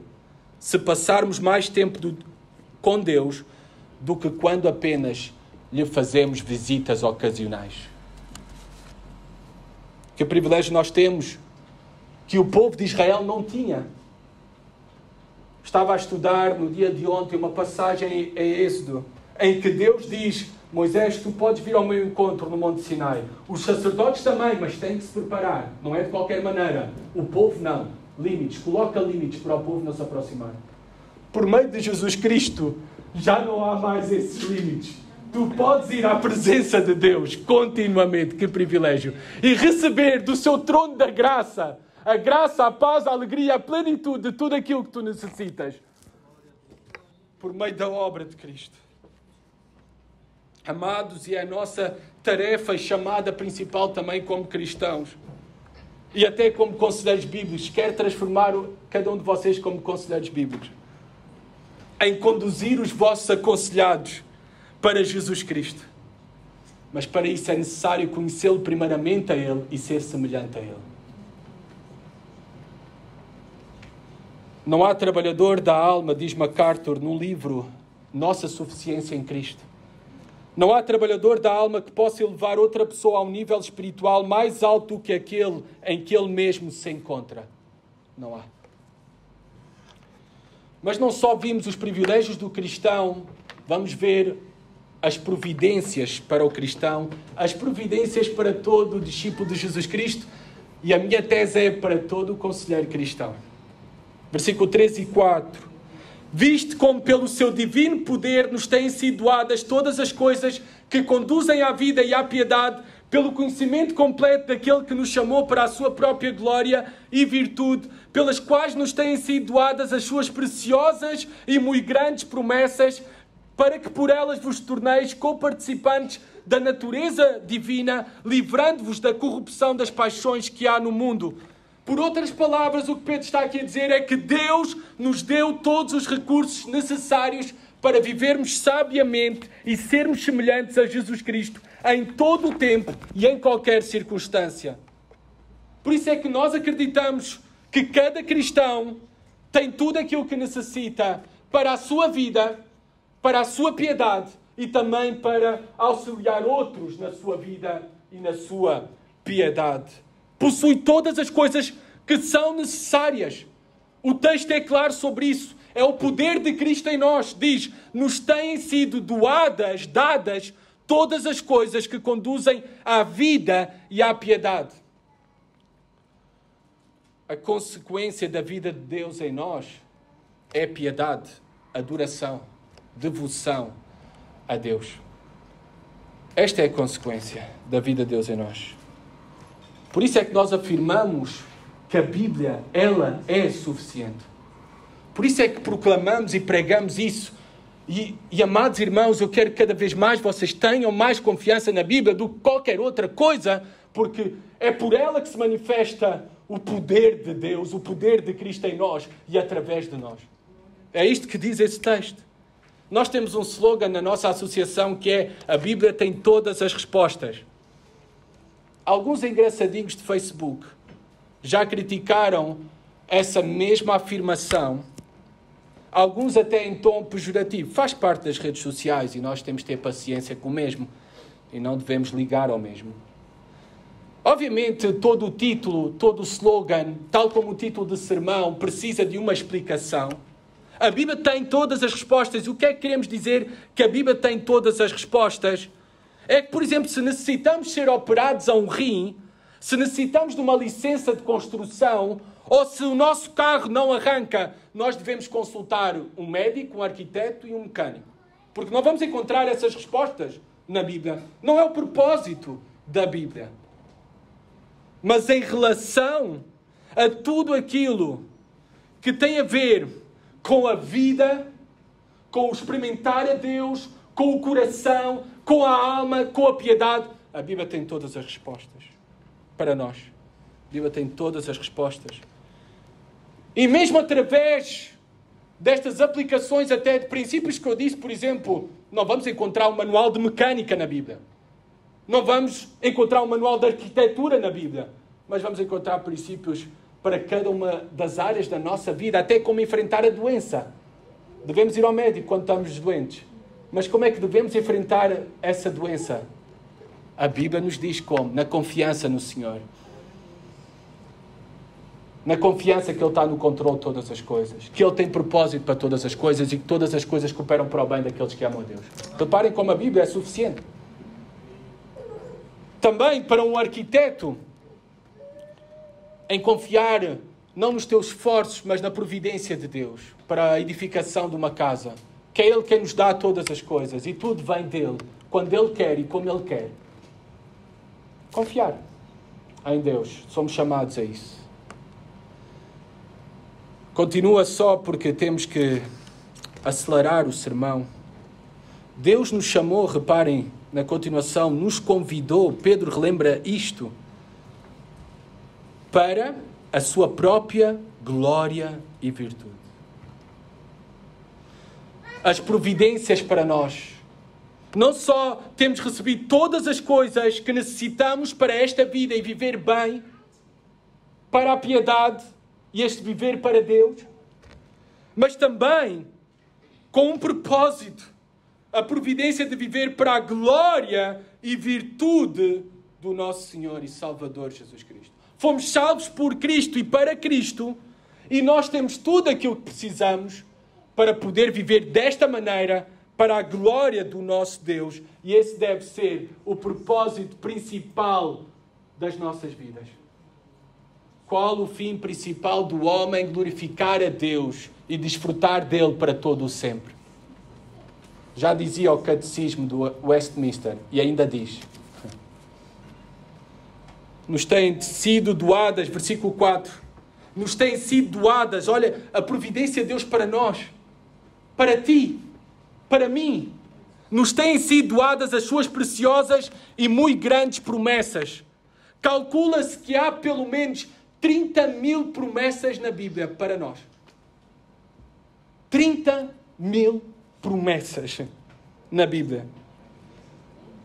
Speaker 1: se passarmos mais tempo com Deus do que quando apenas lhe fazemos visitas ocasionais. Que privilégio nós temos que o povo de Israel não tinha. Estava a estudar no dia de ontem uma passagem em Êxodo, em que Deus diz: Moisés, tu podes vir ao meu encontro no Monte Sinai. Os sacerdotes também, mas têm que se preparar. Não é de qualquer maneira. O povo não. Limites. Coloca limites para o povo não se aproximar. Por meio de Jesus Cristo, já não há mais esses limites. Tu podes ir à presença de Deus continuamente, que privilégio, e receber do seu trono da graça, a graça, a paz, a alegria, a plenitude de tudo aquilo que tu necessitas, por meio da obra de Cristo. Amados, e é a nossa tarefa e chamada principal também como cristãos, e até como conselheiros bíblicos, quero transformar cada um de vocês como conselheiros bíblicos, em conduzir os vossos aconselhados para Jesus Cristo. Mas para isso é necessário conhecê-lo primeiramente a Ele e ser semelhante a Ele. Não há trabalhador da alma, diz MacArthur no livro Nossa Suficiência em Cristo. Não há trabalhador da alma que possa elevar outra pessoa a um nível espiritual mais alto do que aquele em que ele mesmo se encontra. Não há. Mas não só vimos os privilégios do cristão, vamos ver as providências para o cristão, as providências para todo o discípulo de Jesus Cristo, e a minha tese é para todo o conselheiro cristão. Versículo 3 e 4. Viste como pelo seu divino poder nos têm sido doadas todas as coisas que conduzem à vida e à piedade, pelo conhecimento completo daquele que nos chamou para a sua própria glória e virtude, pelas quais nos têm sido doadas as suas preciosas e muito grandes promessas, para que por elas vos torneis coparticipantes da natureza divina, livrando-vos da corrupção das paixões que há no mundo. Por outras palavras, o que Pedro está aqui a dizer é que Deus nos deu todos os recursos necessários para vivermos sabiamente e sermos semelhantes a Jesus Cristo em todo o tempo e em qualquer circunstância. Por isso é que nós acreditamos que cada cristão tem tudo aquilo que necessita para a sua vida, para a sua piedade e também para auxiliar outros na sua vida e na sua piedade. Possui todas as coisas que são necessárias. O texto é claro sobre isso. É o poder de Cristo em nós. Diz, nos têm sido dadas todas as coisas que conduzem à vida e à piedade. A consequência da vida de Deus em nós é piedade, adoração, devoção a Deus. Esta é a consequência da vida de Deus em nós. Por isso é que nós afirmamos que a Bíblia, ela é suficiente. Por isso é que proclamamos e pregamos isso. E amados irmãos, eu quero que cada vez mais vocês tenham mais confiança na Bíblia do que qualquer outra coisa, porque é por ela que se manifesta o poder de Deus, o poder de Cristo em nós e através de nós. É isto que diz esse texto. Nós temos um slogan na nossa associação que é: a Bíblia tem todas as respostas. Alguns engraçadinhos de Facebook já criticaram essa mesma afirmação. Alguns até em tom pejorativo. Faz parte das redes sociais e nós temos de ter paciência com o mesmo. E não devemos ligar ao mesmo. Obviamente, todo o título, todo o slogan, tal como o título de sermão, precisa de uma explicação. A Bíblia tem todas as respostas. O que é que queremos dizer que a Bíblia tem todas as respostas? É que, por exemplo, se necessitamos ser operados a um rim, se necessitamos de uma licença de construção, ou se o nosso carro não arranca, nós devemos consultar um médico, um arquiteto e um mecânico. Porque não vamos encontrar essas respostas na Bíblia. Não é o propósito da Bíblia. Mas em relação a tudo aquilo que tem a ver com a vida, com o experimentar a Deus, com o coração, com a alma, com a piedade, a Bíblia tem todas as respostas para nós. A Bíblia tem todas as respostas. E mesmo através destas aplicações até de princípios que eu disse, por exemplo, não vamos encontrar um manual de mecânica na Bíblia. Não vamos encontrar um manual de arquitetura na Bíblia. Mas vamos encontrar princípios para cada uma das áreas da nossa vida, até como enfrentar a doença. Devemos ir ao médico quando estamos doentes. Mas como é que devemos enfrentar essa doença? A Bíblia nos diz como? Na confiança no Senhor. Na confiança que Ele está no controle de todas as coisas. Que Ele tem propósito para todas as coisas e que todas as coisas cooperam para o bem daqueles que amam a Deus. Reparem como a Bíblia é suficiente. Também para um arquiteto, em confiar não nos teus esforços, mas na providência de Deus para a edificação de uma casa. Que é Ele quem nos dá todas as coisas e tudo vem dEle, quando Ele quer e como Ele quer. Confiar em Deus. Somos chamados a isso. Continua só porque temos que acelerar o sermão. Deus nos chamou, reparem, na continuação, nos convidou, Pedro relembra isto, para a sua própria glória e virtude. As providências para nós. Não só temos recebido todas as coisas que necessitamos para esta vida e viver bem, para a piedade e este viver para Deus, mas também com um propósito, a providência de viver para a glória e virtude do nosso Senhor e Salvador Jesus Cristo. Fomos salvos por Cristo e para Cristo, e nós temos tudo aquilo que precisamos para poder viver desta maneira para a glória do nosso Deus. E esse deve ser o propósito principal das nossas vidas. Qual o fim principal do homem? Glorificar a Deus e desfrutar dele para todo o sempre. Já dizia o Catecismo do Westminster, e ainda diz: nos têm sido doadas, versículo 4, nos têm sido doadas, olha, a providência de Deus para nós, para ti, para mim, nos têm sido doadas as suas preciosas e muito grandes promessas. Calcula-se que há pelo menos 30.000 promessas na Bíblia para nós. 30.000 promessas na Bíblia.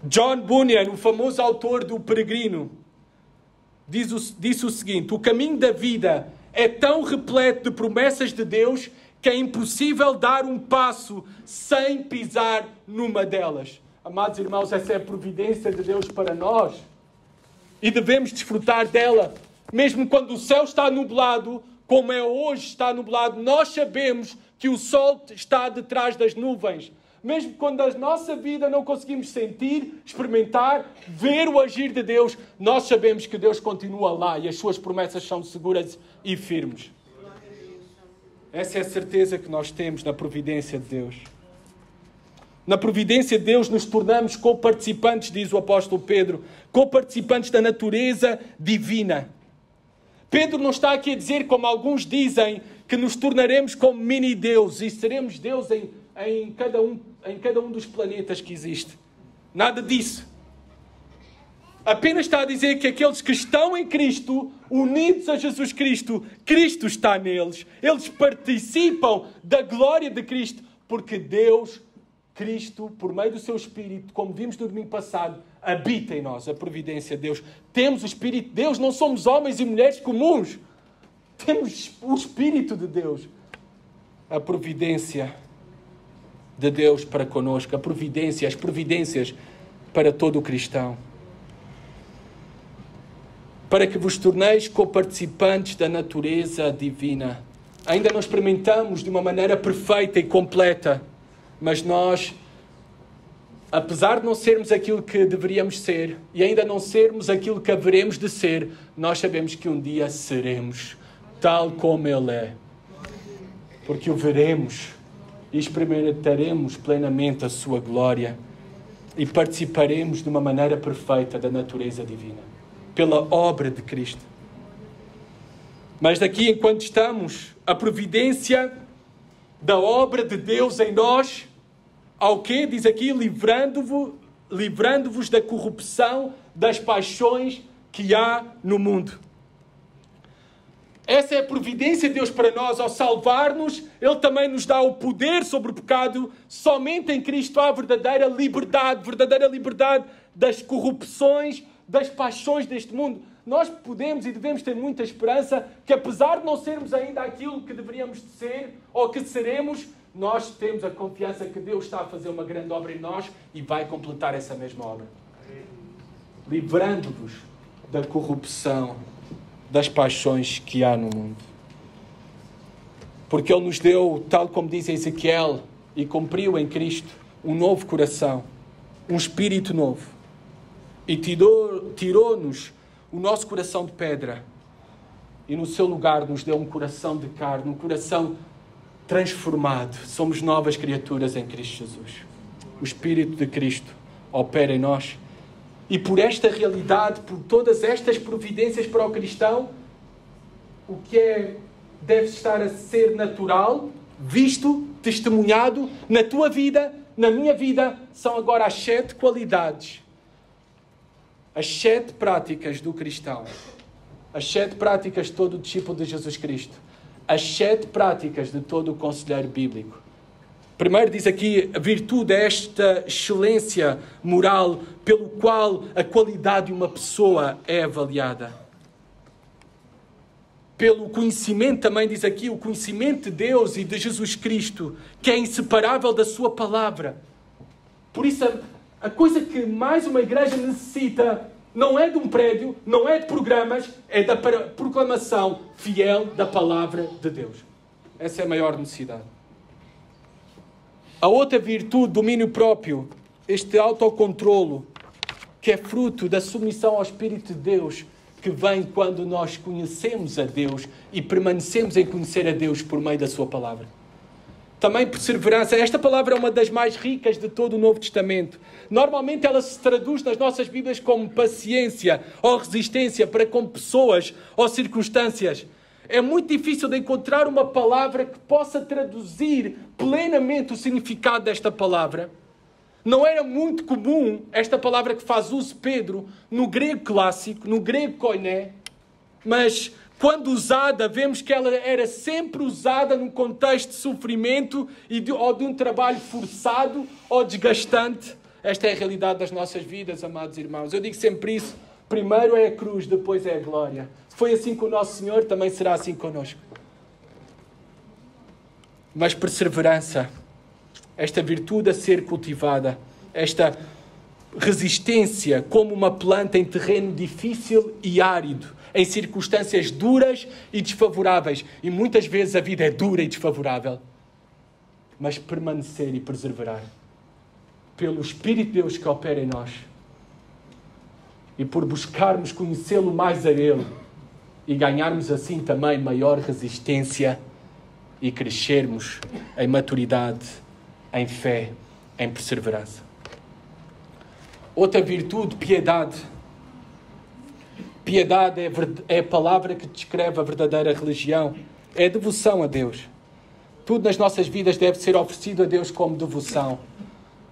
Speaker 1: John Bunyan, o famoso autor do Peregrino, disse o seguinte: o caminho da vida é tão repleto de promessas de Deus que é impossível dar um passo sem pisar numa delas. Amados irmãos, essa é a providência de Deus para nós. E devemos desfrutar dela. Mesmo quando o céu está nublado, como é hoje está nublado, nós sabemos que o sol está detrás das nuvens. Mesmo quando a nossa vida não conseguimos sentir, experimentar, ver o agir de Deus, nós sabemos que Deus continua lá e as suas promessas são seguras e firmes. Essa é a certeza que nós temos na providência de Deus. Na providência de Deus nos tornamos coparticipantes, diz o apóstolo Pedro, coparticipantes da natureza divina. Pedro não está aqui a dizer, como alguns dizem, que nos tornaremos como mini-deus e seremos Deus em cada um dos planetas que existe. Nada disso. Apenas está a dizer que aqueles que estão em Cristo, unidos a Jesus Cristo, Cristo está neles. Eles participam da glória de Cristo, porque Deus, Cristo, por meio do seu Espírito, como vimos no domingo passado, habita em nós, a providência de Deus. Temos o Espírito de Deus, não somos homens e mulheres comuns. Temos o Espírito de Deus. A providência de Deus para conosco, as providências para todo o cristão. Para que vos torneis coparticipantes da natureza divina. Ainda não experimentamos de uma maneira perfeita e completa, mas nós, apesar de não sermos aquilo que deveríamos ser, e ainda não sermos aquilo que haveremos de ser, nós sabemos que um dia seremos tal como Ele é. Porque o veremos e experimentaremos plenamente a sua glória e participaremos de uma maneira perfeita da natureza divina, pela obra de Cristo. Mas daqui, enquanto estamos, a providência da obra de Deus em nós, ao quê? Diz aqui, livrando-vos da corrupção das paixões que há no mundo. Essa é a providência de Deus para nós. Ao salvar-nos, Ele também nos dá o poder sobre o pecado. Somente em Cristo há verdadeira liberdade das corrupções, das paixões deste mundo. Nós podemos e devemos ter muita esperança que, apesar de não sermos ainda aquilo que deveríamos ser ou que seremos, nós temos a confiança que Deus está a fazer uma grande obra em nós e vai completar essa mesma obra. Livrando-vos da corrupção, das paixões que há no mundo. Porque Ele nos deu, tal como diz Ezequiel, e cumpriu em Cristo, um novo coração, um espírito novo. E tirou-nos o nosso coração de pedra e no seu lugar nos deu um coração de carne, um coração transformado. Somos novas criaturas em Cristo Jesus. O Espírito de Cristo opera em nós. E por esta realidade, por todas estas providências para o cristão, o que deve estar a ser natural, visto, testemunhado na tua vida, na minha vida, são agora as 7 qualidades, as 7 práticas do cristão, as 7 práticas de todo o discípulo de Jesus Cristo, as 7 práticas de todo o conselheiro bíblico. Primeiro diz aqui, a virtude é esta excelência moral pelo qual a qualidade de uma pessoa é avaliada. Pelo conhecimento, também diz aqui, o conhecimento de Deus e de Jesus Cristo, que é inseparável da sua palavra. Por isso, a coisa que mais uma igreja necessita não é de um prédio, não é de programas, é da proclamação fiel da palavra de Deus. Essa é a maior necessidade. A outra virtude, domínio próprio, este autocontrolo, que é fruto da submissão ao Espírito de Deus, que vem quando nós conhecemos a Deus e permanecemos em conhecer a Deus por meio da sua palavra. Também perseverança. Esta palavra é uma das mais ricas de todo o Novo Testamento. Normalmente ela se traduz nas nossas Bíblias como paciência ou resistência para com pessoas ou circunstâncias. É muito difícil de encontrar uma palavra que possa traduzir plenamente o significado desta palavra. Não era muito comum esta palavra que faz uso Pedro no grego clássico, no grego koiné, mas quando usada, vemos que ela era sempre usada num contexto de sofrimento ou de um trabalho forçado ou desgastante. Esta é a realidade das nossas vidas, amados irmãos. Eu digo sempre isso. Primeiro é a cruz, depois é a glória. Se foi assim com o nosso Senhor, também será assim connosco. Mas perseverança, esta virtude a ser cultivada, esta resistência como uma planta em terreno difícil e árido, em circunstâncias duras e desfavoráveis. E muitas vezes a vida é dura e desfavorável. Mas permanecer e perseverar pelo Espírito de Deus que opera em nós e por buscarmos conhecê-lo mais a Ele e ganharmos assim também maior resistência e crescermos em maturidade, em fé, em perseverança. Outra virtude, piedade. Piedade é a palavra que descreve a verdadeira religião. É a devoção a Deus. Tudo nas nossas vidas deve ser oferecido a Deus como devoção.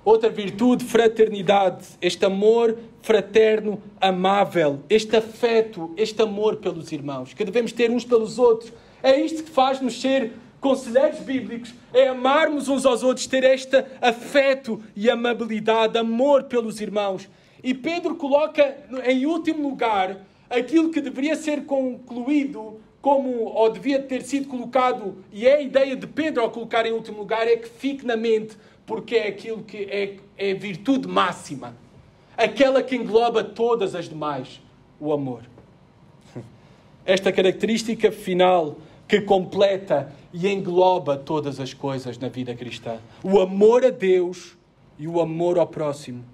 Speaker 1: Outra virtude, fraternidade. Este amor fraterno, amável. Este afeto, este amor pelos irmãos. Que devemos ter uns pelos outros. É isto que faz-nos ser conselheiros bíblicos. É amarmos uns aos outros. Ter este afeto e amabilidade, amor pelos irmãos. E Pedro coloca em último lugar aquilo que deveria ser concluído ou devia ter sido colocado, e é a ideia de Pedro ao colocar em último lugar, é que fique na mente, porque é aquilo que é virtude máxima. Aquela que engloba todas as demais, o amor. Esta característica final que completa e engloba todas as coisas na vida cristã. O amor a Deus e o amor ao próximo.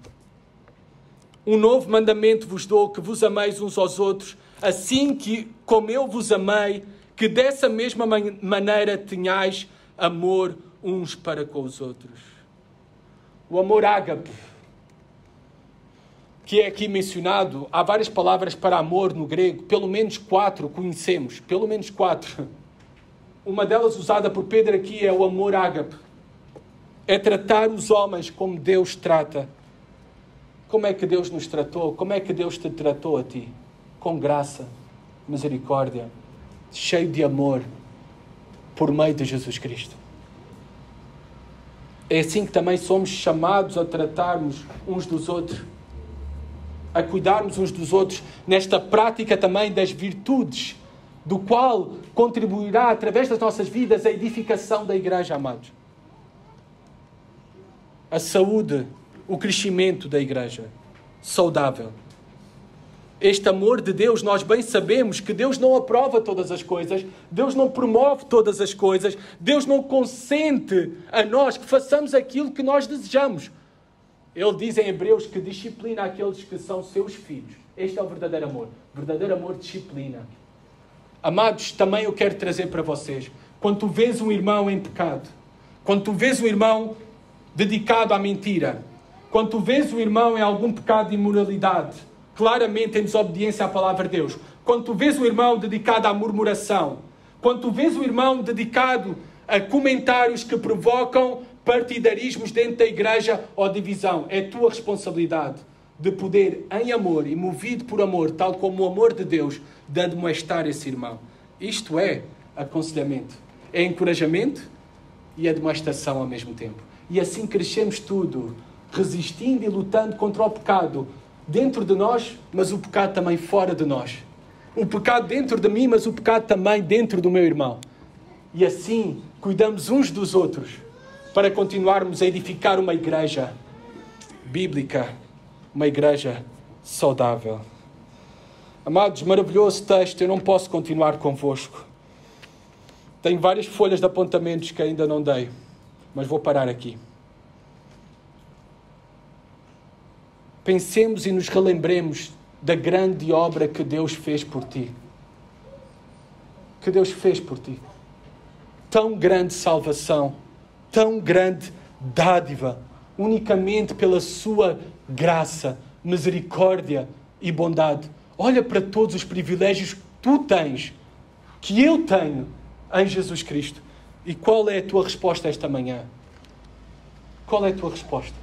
Speaker 1: Um novo mandamento vos dou, que vos ameis uns aos outros, assim como eu vos amei, que dessa mesma maneira tenhais amor uns para com os outros. O amor ágape, que é aqui mencionado, há várias palavras para amor no grego, pelo menos 4 conhecemos, pelo menos 4. Uma delas usada por Pedro aqui é o amor ágape. É tratar os homens como Deus trata. Como é que Deus nos tratou? Como é que Deus te tratou a ti? Com graça, misericórdia, cheio de amor, por meio de Jesus Cristo. É assim que também somos chamados a tratarmos uns dos outros, a cuidarmos uns dos outros, nesta prática também das virtudes, do qual contribuirá através das nossas vidas a edificação da igreja, amados. A saúde, o crescimento da igreja saudável. Este amor de Deus, nós bem sabemos que Deus não aprova todas as coisas, Deus não promove todas as coisas, Deus não consente a nós que façamos aquilo que nós desejamos. Ele diz em Hebreus que disciplina aqueles que são seus filhos. Este é o verdadeiro amor. O verdadeiro amor disciplina. Amados, também eu quero trazer para vocês, quando tu vês um irmão em pecado, quando tu vês um irmão dedicado à mentira, quando tu vês um irmão em algum pecado de imoralidade, claramente em desobediência à palavra de Deus, quando tu vês um irmão dedicado à murmuração, quando tu vês um irmão dedicado a comentários que provocam partidarismos dentro da igreja ou divisão, é tua responsabilidade de poder, em amor e movido por amor, tal como o amor de Deus, de admoestar esse irmão. Isto é aconselhamento, é encorajamento e admoestação ao mesmo tempo. E assim crescemos tudo, resistindo e lutando contra o pecado dentro de nós, mas o pecado também fora de nós. O pecado dentro de mim, mas o pecado também dentro do meu irmão. E assim cuidamos uns dos outros para continuarmos a edificar uma igreja bíblica, uma igreja saudável. Amados, maravilhoso texto, eu não posso continuar convosco. Tenho várias folhas de apontamentos que ainda não dei, mas vou parar aqui. Pensemos e nos relembremos da grande obra que Deus fez por ti. Que Deus fez por ti. Tão grande salvação, tão grande dádiva, unicamente pela sua graça, misericórdia e bondade. Olha para todos os privilégios que tu tens que eu tenho em Jesus Cristo. E qual é a tua resposta esta manhã? Qual é a tua resposta?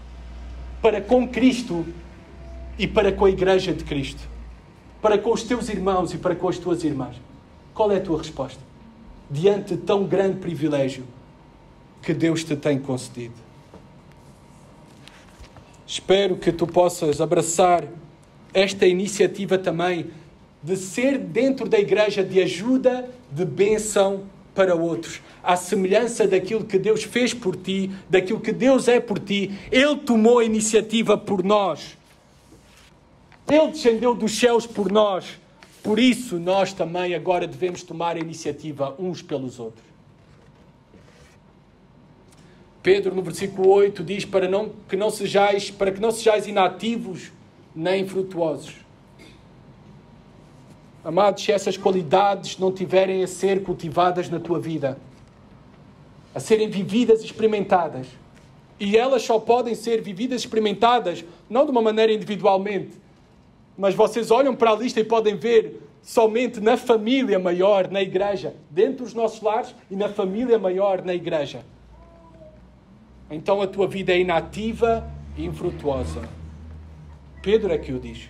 Speaker 1: Para com Cristo e para com a Igreja de Cristo. Para com os teus irmãos e para com as tuas irmãs. Qual é a tua resposta? Diante de tão grande privilégio que Deus te tem concedido. Espero que tu possas abraçar esta iniciativa também de ser dentro da igreja de ajuda, de bênção para outros. À semelhança daquilo que Deus fez por ti, daquilo que Deus é por ti, Ele tomou a iniciativa por nós. Ele descendeu dos céus por nós. Por isso, nós também agora devemos tomar a iniciativa uns pelos outros. Pedro, no versículo 8, diz para que não sejais inativos nem infrutuosos. Amados, se essas qualidades não tiverem a ser cultivadas na tua vida, a serem vividas e experimentadas, e elas só podem ser vividas e experimentadas, não de uma maneira individualmente, mas vocês olham para a lista e podem ver somente na família maior, na igreja, dentro dos nossos lares e na família maior, na igreja. Então a tua vida é inativa e infrutuosa. Pedro é que o diz.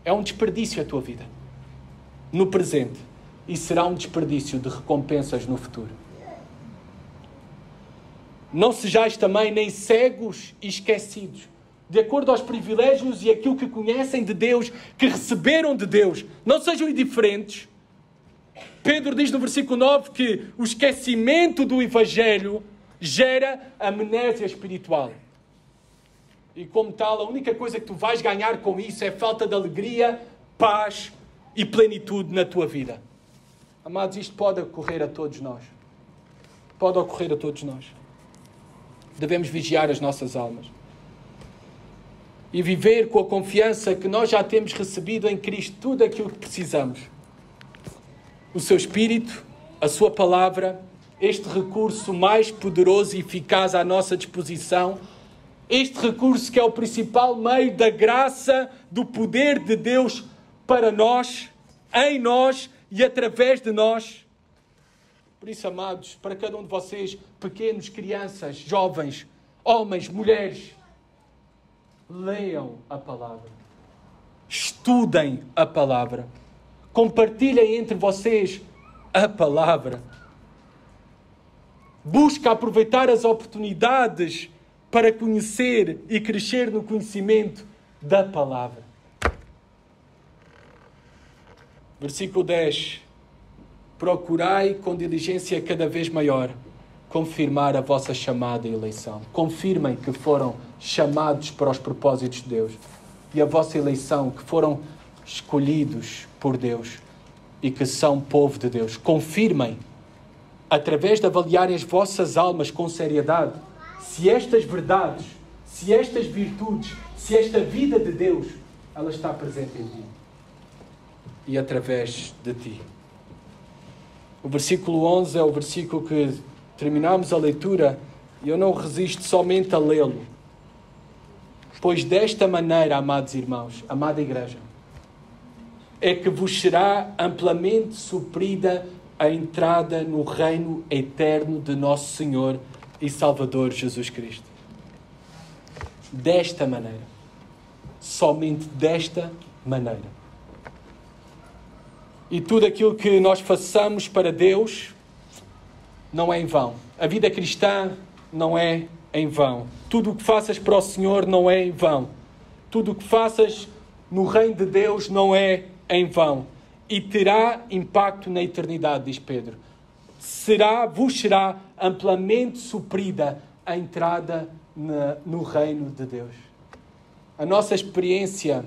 Speaker 1: É um desperdício a tua vida no presente e será um desperdício de recompensas no futuro. Não sejais também nem cegos e esquecidos, de acordo aos privilégios e aquilo que conhecem de Deus, que receberam de Deus. Não sejam indiferentes. Pedro diz no versículo 9 que o esquecimento do Evangelho gera amnésia espiritual. E como tal, a única coisa que tu vais ganhar com isso é falta de alegria, paz e plenitude na tua vida. Amados, isto pode ocorrer a todos nós. Pode ocorrer a todos nós. Devemos vigiar as nossas almas. E viver com a confiança que nós já temos recebido em Cristo tudo aquilo que precisamos. O seu Espírito, a sua palavra, este recurso mais poderoso e eficaz à nossa disposição, este recurso que é o principal meio da graça, do poder de Deus para nós, em nós e através de nós. Por isso, amados, para cada um de vocês, pequenos, crianças, jovens, homens, mulheres, leiam a palavra, estudem a palavra, compartilhem entre vocês a palavra. Busca aproveitar as oportunidades para conhecer e crescer no conhecimento da palavra. Versículo 10. Procurai com diligência cada vez maior confirmar a vossa chamada e eleição. Confirmem que foram chamados para os propósitos de Deus e a vossa eleição, que foram escolhidos por Deus e que são povo de Deus. Confirmem, através de avaliarem as vossas almas com seriedade, se estas verdades, se estas virtudes, se esta vida de Deus, ela está presente em ti e através de ti. O versículo 11 é o versículo que terminamos a leitura e eu não resisto somente a lê-lo. Pois desta maneira, amados irmãos, amada igreja, é que vos será amplamente suprida a entrada no reino eterno de nosso Senhor e Salvador Jesus Cristo. Desta maneira. Somente desta maneira. E tudo aquilo que nós façamos para Deus não é em vão. A vida cristã não é em vão. Tudo o que faças para o Senhor não é em vão. Tudo o que faças no reino de Deus não é em vão. E terá impacto na eternidade, diz Pedro. Vos será amplamente suprida a entrada no reino de Deus. A nossa experiência,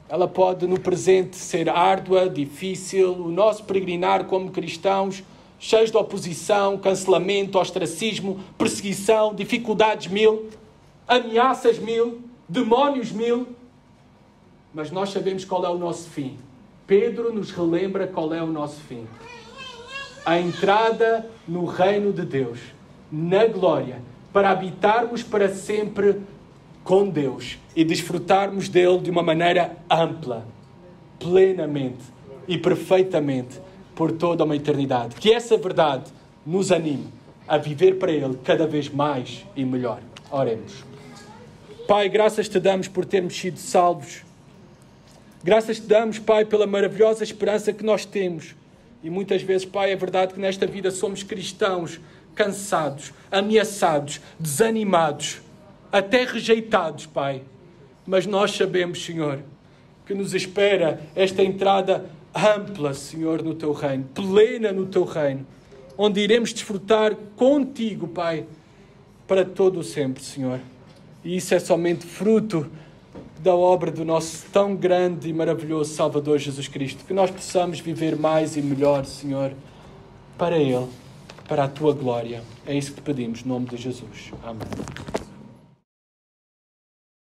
Speaker 1: ela pode no presente ser árdua, difícil. O nosso peregrinar como cristãos, cheios de oposição, cancelamento, ostracismo, perseguição, dificuldades mil, ameaças mil, demónios mil. Mas nós sabemos qual é o nosso fim. Pedro nos relembra qual é o nosso fim. A entrada no reino de Deus, na glória, para habitarmos para sempre com Deus e desfrutarmos dele de uma maneira ampla, plenamente e perfeitamente, por toda uma eternidade. Que essa verdade nos anime a viver para Ele cada vez mais e melhor. Oremos. Pai, graças te damos por termos sido salvos. Graças te damos, Pai, pela maravilhosa esperança que nós temos. E muitas vezes, Pai, é verdade que nesta vida somos cristãos cansados, ameaçados, desanimados, até rejeitados, Pai. Mas nós sabemos, Senhor, que nos espera esta entrada ampla, Senhor, no Teu reino, plena no Teu reino, onde iremos desfrutar contigo, Pai, para todo o sempre, Senhor. E isso é somente fruto da obra do nosso tão grande e maravilhoso Salvador Jesus Cristo. Que nós possamos viver mais e melhor, Senhor, para Ele, para a Tua glória. É isso que te pedimos, em nome de Jesus. Amém.